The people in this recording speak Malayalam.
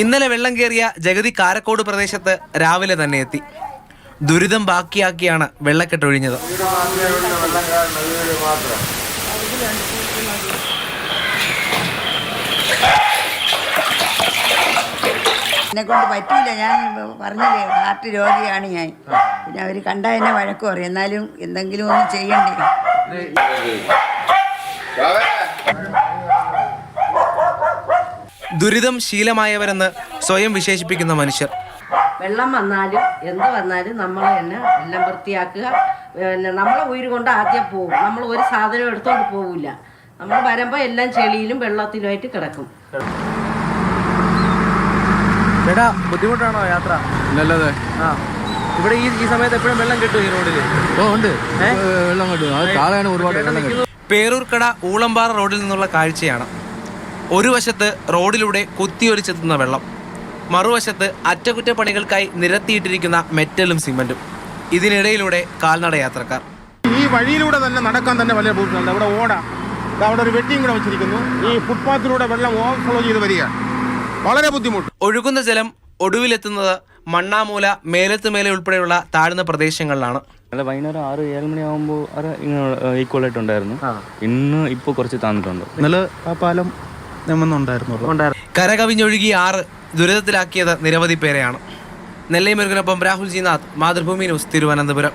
ഇന്നലെ വെള്ളം കയറിയ ജഗതി കാരക്കോട് പ്രദേശത്ത് രാവിലെ തന്നെ എത്തി. ദുരിതം ബാക്കിയാക്കിയാണ് വെള്ളക്കെട്ടൊഴിഞ്ഞത്. എന്നെക്കൊണ്ട് പറ്റില്ല, ഞാൻ പറഞ്ഞില്ലേ ഹാർട്ട് രോഗിയാണ് ഞാൻ. പിന്നെ അവർ കണ്ടാൽ എന്നെ വഴക്ക് പറയും, എന്നാലും എന്തെങ്കിലും ഒന്ന് ചെയ്യണ്ടേ. ദുരിതം ശീലമായവരെന്ന് സ്വയം വിശേഷിപ്പിക്കുന്ന മനുഷ്യർ. വെള്ളം വന്നാലും എന്ത് വന്നാലും നമ്മൾ തന്നെ എല്ലാം വൃത്തിയാക്കുക. പിന്നെ നമ്മളെ ഉയിര് കൊണ്ട് ആദ്യം പോകും. നമ്മൾ ഒരു സാധനം എടുത്തോണ്ട് പോവില്ല. നമ്മൾ വരുമ്പോൾ എല്ലാം ചെളിയിലും വെള്ളത്തിലുമായിട്ട് കിടക്കും. ചേട്ടാ, ബുദ്ധിമുട്ടാണോ യാത്ര? നല്ലത്. ഇവിടെ ഈ സമയത്ത് എപ്പോഴും വെള്ളം കിട്ടും ഈ റോഡിൽ? ഉണ്ട്, വെള്ളം കിട്ടും. അത് താഴെയാണ് ഒരുപാട് വെള്ളം കിട്ടും. പേരൂർക്കട ഊളമ്പാറ റോഡിൽ നിന്നുള്ള കാഴ്ചയാണ്. ഒരു വശത്ത് റോഡിലൂടെ കുത്തിയൊലിച്ചെത്തുന്ന വെള്ളം, മറുവശത്ത് അറ്റകുറ്റപ്പണികൾക്കായി നിരത്തിയിട്ടിരിക്കുന്ന മെറ്റലും സിമന്റും. ഇതിനിടയിലൂടെ കാൽനട യാത്രക്കാർ. ഈ വഴിയിലൂടെ തന്നെ നടക്കാൻ തന്നെ വലിയ ബുദ്ധിമുട്ടുണ്ട്. അവിടെ ഓടാ, അവിടെ ഒരു വെട്ടിയും കൂടെ വെച്ചിരിക്കുന്നു. ഈ ഫുട്പാത്തിലൂടെ വെള്ളം ഓവർഫ്ലോ ചെയ്ത് വരികയാണ്, വളരെ ബുദ്ധിമുട്ട്. ഒഴുകുന്ന ജലം ഒടുവിലെത്തുന്നത് മണ്ണാമൂല, മേലത്തുമേലെ ഉൾപ്പെടെയുള്ള താഴ്ന്ന പ്രദേശങ്ങളിലാണ്. വൈകുന്നേരം 6-7 മണിയാകുമ്പോൾ ഈക്വലായിട്ടുണ്ടായിരുന്നു. ഇന്ന് ഇപ്പോൾ കുറച്ച് താന്നിട്ടുണ്ട്. ഇന്നലെ ആ പാലം ഉണ്ടായിരുന്നു. കരകവിഞ്ഞൊഴുകിയ ആറ് ദുരിതത്തിലാക്കിയത് നിരവധി പേരെയാണ്. നെല്ലൈ മുരുകനൊപ്പം രാഹുൽ ജി നാഥ്, മാതൃഭൂമി ന്യൂസ്, തിരുവനന്തപുരം.